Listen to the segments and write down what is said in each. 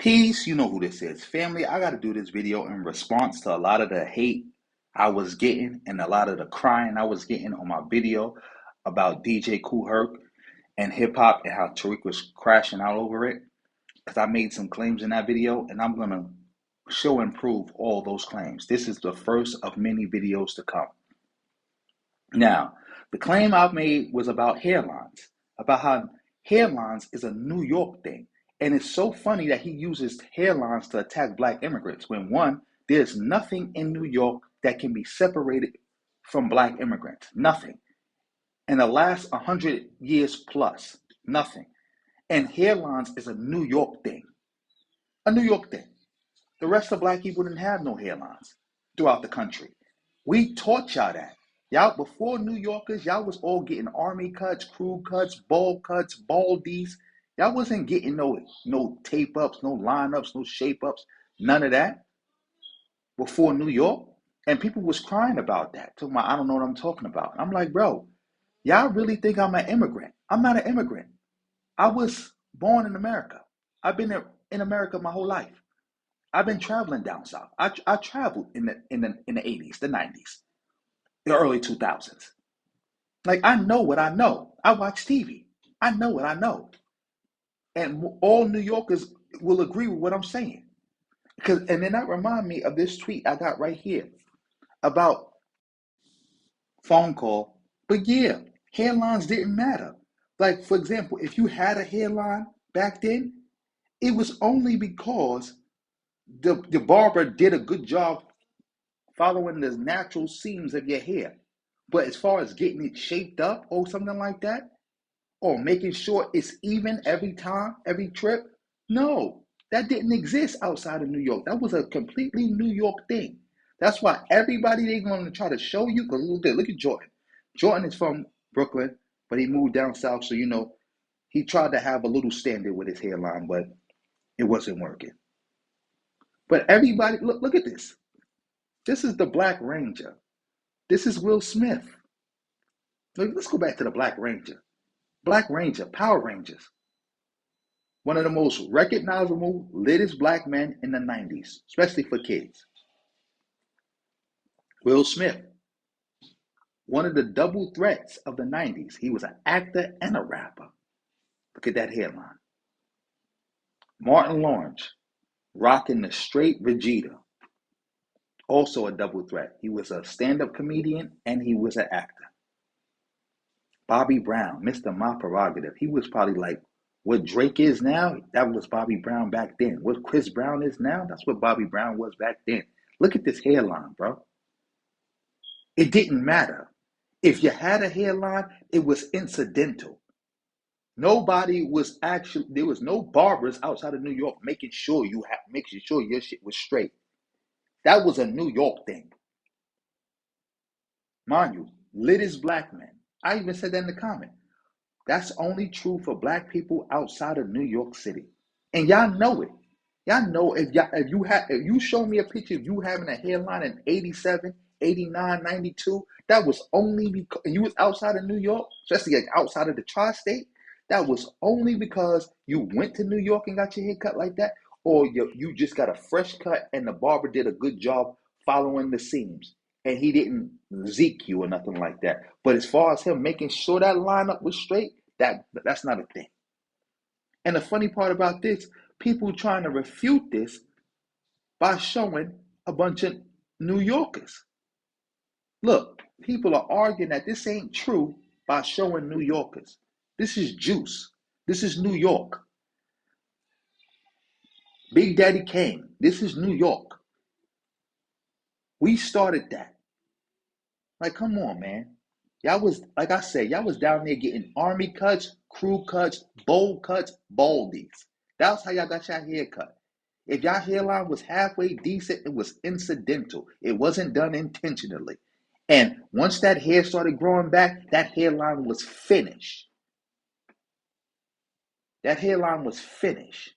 Peace, you know who this is. Family, I got to do this video in response to a lot of the hate I was getting and a lot of the crying I was getting on my video about DJ Kool Herc and hip hop and how Tariq was crashing out over it. Because I made some claims in that video and I'm going to show and prove all those claims. This is the first of many videos to come. Now, the claim I made was about hairlines, about how hairlines is a New York thing. And it's so funny that he uses hairlines to attack black immigrants when, one, there's nothing in New York that can be separated from black immigrants. Nothing. In the last 100 years plus, nothing. And hairlines is a New York thing. A New York thing. The rest of black people didn't have no hairlines throughout the country. We taught y'all that. Y'all, before New Yorkers, y'all was all getting army cuts, crew cuts, ball cuts, baldies. Y'all wasn't getting no tape ups, no lineups, no shape ups, none of that before New York. And people was crying about that. Talking about, I don't know what I'm talking about. I'm like, bro, y'all really think I'm an immigrant? I'm not an immigrant. I was born in America. I've been in America my whole life. I've been traveling down south. I traveled in the 80s, the 90s, the early 2000s. Like, I know what I know. I watch TV. I know what I know. And all New Yorkers will agree with what I'm saying. And then that remind me of this tweet I got right here about phone call. But yeah, hairlines didn't matter. Like, for example, if you had a hairline back then, it was only because the barber did a good job following the natural seams of your hair. But as far as getting it shaped up or something like that, or making sure it's even every time, every trip, no, that didn't exist outside of New York. That was a completely New York thing. That's why everybody they're going to try to show you, because look at Jordan. Jordan is from Brooklyn, but he moved down south, so he tried to have a little standard with his hairline, but it wasn't working. But everybody, look at this. This is the Black Ranger. This is Will Smith. Let's go back to the Black Ranger. Black Ranger, Power Rangers. One of the most recognizable, littest black men in the 90s, especially for kids. Will Smith, one of the double threats of the 90s. He was an actor and a rapper. Look at that hairline. Martin Lawrence, rocking the straight Vegeta. Also a double threat. He was a stand-up comedian and he was an actor. Bobby Brown, Mr. My Prerogative. He was probably like what Drake is now. That was Bobby Brown back then. What Chris Brown is now, that's what Bobby Brown was back then. Look at this hairline, bro. It didn't matter. If you had a hairline, it was incidental. Nobody was actually, there was no barbers outside of New York making sure your shit was straight. That was a New York thing. Mind you, littest black men. I even said that in the comment. That's only true for black people outside of New York City. And y'all know it. Y'all know if you show me a picture of you having a hairline in 87, 89, 92, that was only because you was outside of New York, especially like outside of the tri-state. That was only because you went to New York and got your hair cut like that, or you just got a fresh cut and the barber did a good job following the seams and he didn't zeke you or nothing like that. But as far as him making sure that lineup was straight, that's not a thing. And the funny part about this, people trying to refute this by showing a bunch of New Yorkers. Look, people are arguing that this ain't true by showing New Yorkers. This is juice. This is New York. Big Daddy Kane. This is New York. We started that. Like, come on, man. Y'all was, like I said, y'all was down there getting army cuts, crew cuts, bowl cuts, baldies. That's how y'all got your hair cut. If y'all hairline was halfway decent, it was incidental. It wasn't done intentionally. And once that hair started growing back, that hairline was finished. That hairline was finished.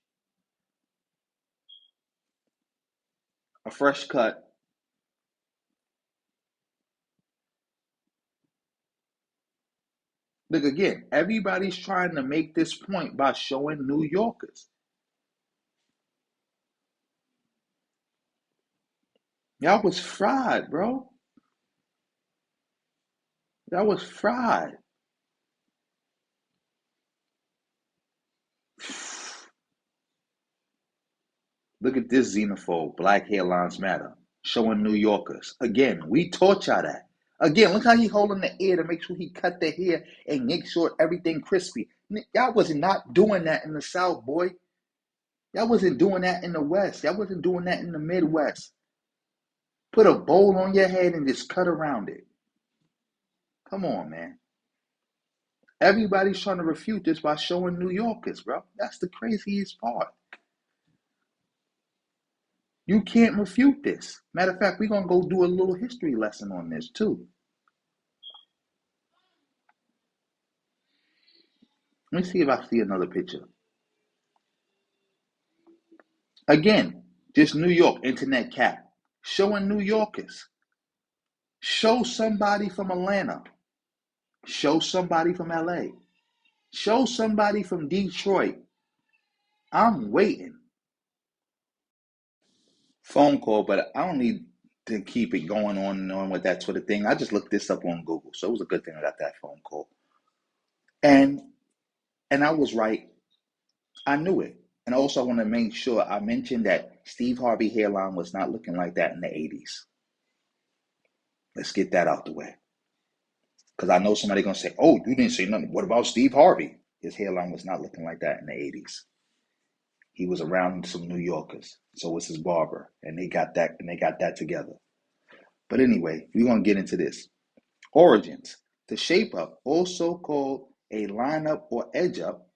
A fresh cut. Look again, everybody's trying to make this point by showing New Yorkers. Y'all was fried, bro. Y'all was fried. Look at this xenophobe, Black Hairlines Matter, showing New Yorkers. Again, we taught y'all that. Again, look how he holding the ear to make sure he cut the hair and make sure everything crispy. Y'all was not doing that in the South, boy. Y'all wasn't doing that in the West. Y'all wasn't doing that in the Midwest. Put a bowl on your head and just cut around it. Come on, man. Everybody's trying to refute this by showing New Yorkers, bro. That's the craziest part. You can't refute this. Matter of fact, we're going to go do a little history lesson on this, too. Let me see if I see another picture. Again, just New York, internet cap. Showing New Yorkers. Show somebody from Atlanta. Show somebody from LA. Show somebody from Detroit. I'm waiting. Phone call, but I don't need to keep it going on and on with that sort of thing. I just looked this up on Google, so it was a good thing I got that phone call. And I was right. I knew it. And also I want to make sure I mentioned that Steve Harvey hairline was not looking like that in the 80s. Let's get that out the way. Because I know somebody going to say, oh, you didn't say nothing. What about Steve Harvey? His hairline was not looking like that in the 80s. He was around some New Yorkers. So was his barber. And they got that together. But anyway, we're going to get into this. Origins. The shape up, also called a line up or edge up,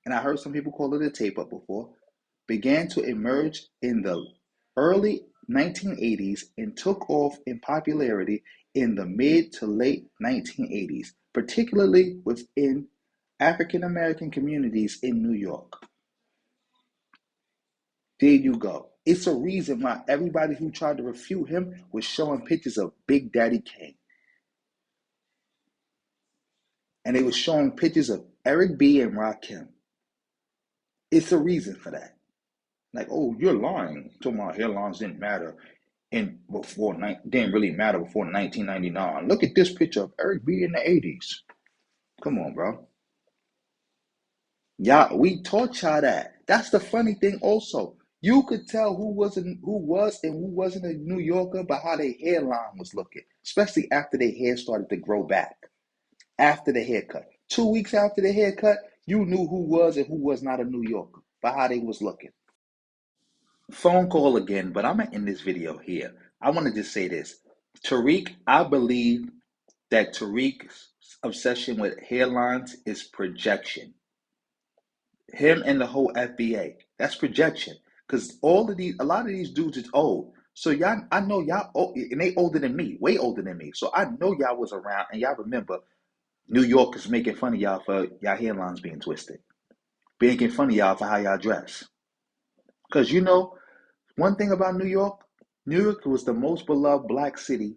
and I heard some people call it a tape up before, began to emerge in the early 1980s and took off in popularity in the mid to late 1980s, particularly within African American communities in New York. There you go. It's a reason why everybody who tried to refute him was showing pictures of Big Daddy Kane. And they were showing pictures of Eric B. and Rakim. It's a reason for that. Like, oh, you're lying. Talking about hairlines didn't matter didn't really matter before 1999. Look at this picture of Eric B in the 80s. Come on, bro. Yeah, we taught y'all that. That's the funny thing also. You could tell who was and who wasn't a New Yorker by how their hairline was looking, especially after their hair started to grow back. After the haircut. 2 weeks after the haircut, you knew who was and who was not a New Yorker by how they was looking. Phone call again, but I'm going to end this video here. I want to just say this. Tariq, I believe that Tariq's obsession with hairlines is projection. Him and the whole FBA, that's projection. Because a lot of these dudes is old. So y'all, I know y'all, and they older than me, way older than me. So I know y'all was around and y'all remember New Yorkers making fun of y'all for y'all hairlines being twisted. Making fun of y'all for how y'all dress. Because you know, one thing about New York was the most beloved black city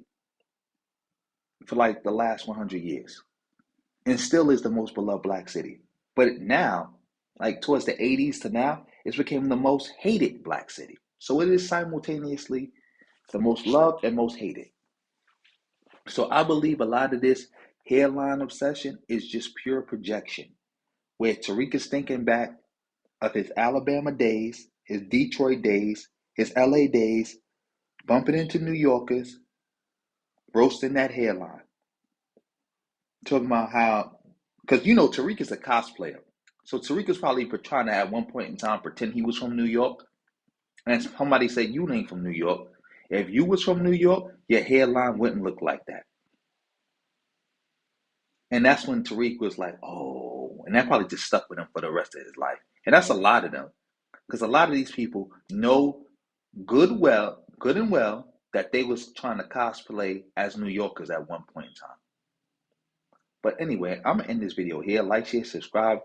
for like the last 100 years and still is the most beloved black city. But now, like towards the 80s to now, it's become the most hated black city. So it is simultaneously the most loved and most hated. So I believe a lot of this hairline obsession is just pure projection, where Tariq is thinking back of his Alabama days, his Detroit days, his LA days, bumping into New Yorkers, roasting that hairline. Talking about how, because you know Tariq is a cosplayer. So Tariq is probably trying to at one point in time pretend he was from New York. And somebody said, you ain't from New York. If you was from New York, your hairline wouldn't look like that. And that's when Tariq was like, oh, and that probably just stuck with him for the rest of his life. And that's a lot of them. Because a lot of these people know good and well that they was trying to cosplay as New Yorkers at one point in time. But anyway, I'm gonna end this video here. Like, share, subscribe,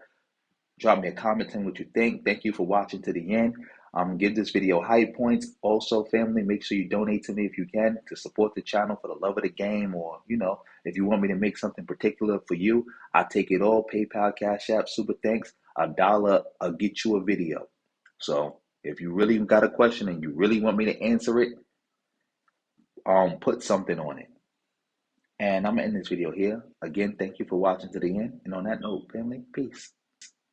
drop me a comment telling what you think. Thank you for watching to the end. Give this video high points. Also, family, make sure you donate to me if you can to support the channel for the love of the game, or if you want me to make something particular for you, I take it all. PayPal, Cash App, super thanks. $1, I'll get you a video. So if you really got a question and you really want me to answer it, put something on it. And I'm gonna end this video here. Again, thank you for watching to the end. And on that note, family, peace.